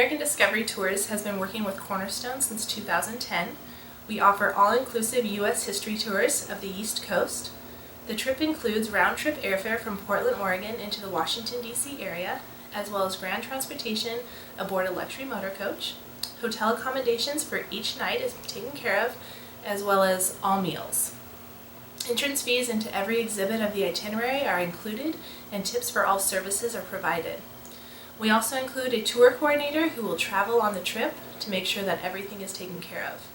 American Discovery Tours has been working with Cornerstone since 2010. We offer all-inclusive U.S. history tours of the East Coast. The trip includes round-trip airfare from Portland, Oregon into the Washington, D.C. area, as well as ground transportation aboard a luxury motor coach. Hotel accommodations for each night is taken care of, as well as all meals. Entrance fees into every exhibit of the itinerary are included, and tips for all services are provided. We also include a tour coordinator who will travel on the trip to make sure that everything is taken care of.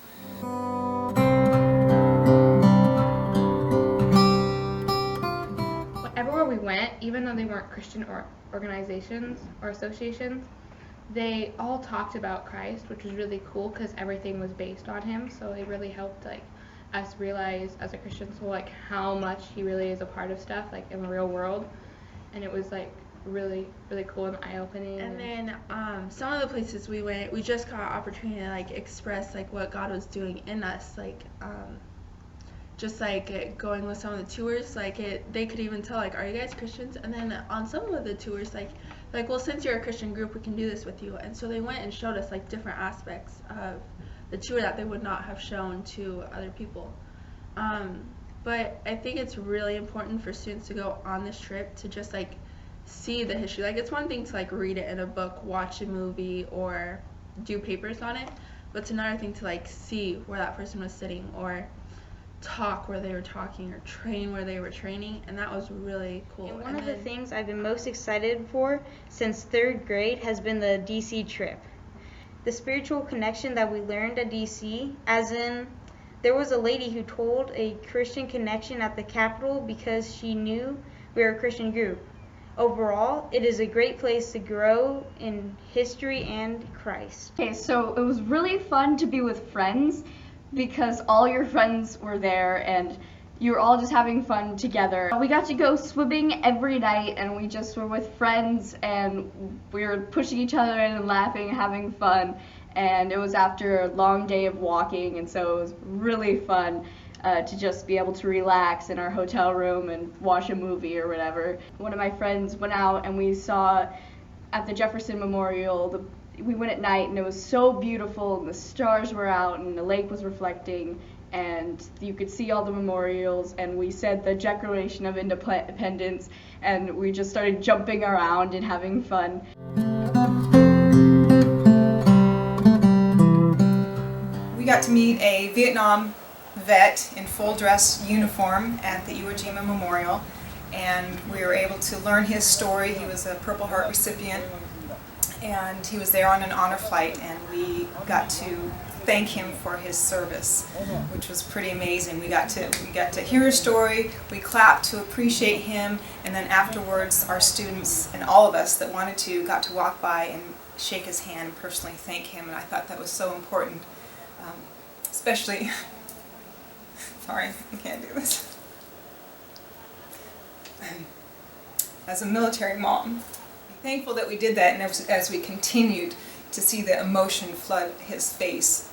Everywhere we went, even though they weren't Christian organizations or associations, they all talked about Christ, which was really cool because everything was based on him. So it really helped us realize as a Christian soul how much he really is a part of stuff in the real world, and it was really cool and eye-opening. And then some of the places we went, we just got an opportunity to express what God was doing in us, just going with some of the tours, they could even tell are you guys Christians? And then on some of the tours well, since you're a Christian group, we can do this with you. And so they went and showed us different aspects of the tour that they would not have shown to other people. But I think it's really important for students to go on this trip to just see the history. It's one thing to read it in a book, watch a movie, or do papers on it, but it's another thing to see where that person was sitting, or talk where they were talking, or train where they were training, and that was really cool. And one of the things I've been most excited for since 3rd grade has been the DC trip. The spiritual connection that we learned at DC, as in there was a lady who told a Christian connection at the Capitol because she knew we were a Christian group. Overall, it is a great place to grow in history and Christ. Okay, so it was really fun to be with friends because all your friends were there and you were all just having fun together. We got to go swimming every night, and we just were with friends, and we were pushing each other in and laughing and having fun. And it was after a long day of walking, and so it was really fun to just be able to relax in our hotel room and watch a movie or whatever. One of my friends went out and we saw at the Jefferson Memorial, we went at night and it was so beautiful and the stars were out and the lake was reflecting and you could see all the memorials, and we said the Declaration of Independence and we just started jumping around and having fun. We got to meet a Vietnam vet in full dress uniform at the Iwo Jima Memorial, and we were able to learn his story. He was a Purple Heart recipient, and he was there on an honor flight, and we got to thank him for his service, which was pretty amazing. We got to hear his story, we clapped to appreciate him, and then afterwards our students and all of us that wanted to got to walk by and shake his hand and personally thank him, and I thought that was so important, especially sorry, I can't do this. As a military mom, I'm thankful that we did that, and as we continued to see the emotion flood his face,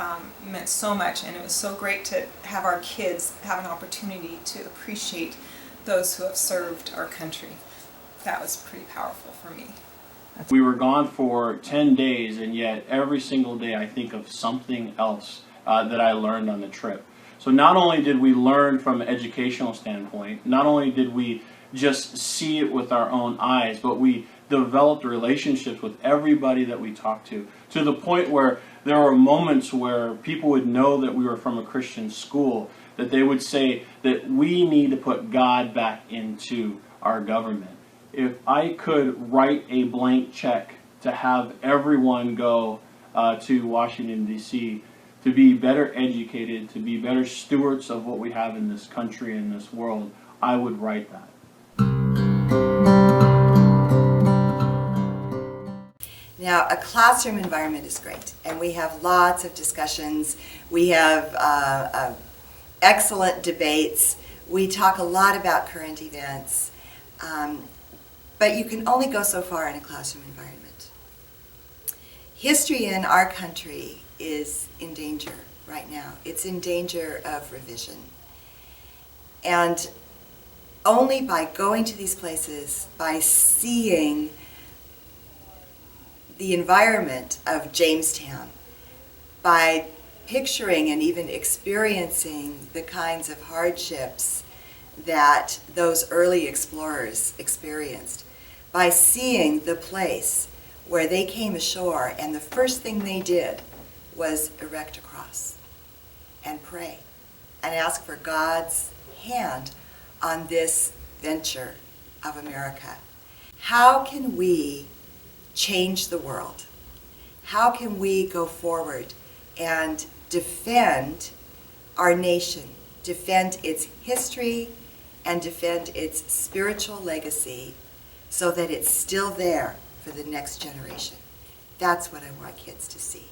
meant so much, and it was so great to have our kids have an opportunity to appreciate those who have served our country. That was pretty powerful for me. We were gone for 10 days, and yet every single day I think of something else that I learned on the trip. So not only did we learn from an educational standpoint, not only did we just see it with our own eyes, but we developed relationships with everybody that we talked to the point where there were moments where people would know that we were from a Christian school, that they would say that we need to put God back into our government. If I could write a blank check to have everyone go to Washington, D.C., to be better educated, to be better stewards of what we have in this country and this world, I would write that. Now, a classroom environment is great, and we have lots of discussions. We have excellent debates. We talk a lot about current events, but you can only go so far in a classroom environment. History in our country is in danger right now. It's in danger of revision. And only by going to these places, by seeing the environment of Jamestown by picturing and even experiencing the kinds of hardships that those early explorers experienced, by seeing the place where they came ashore and the first thing they did was erect a cross and pray and ask for God's hand on this venture of America. How can we change the world? How can we go forward and defend our nation, defend its history, and defend its spiritual legacy so that it's still there for the next generation? That's what I want kids to see.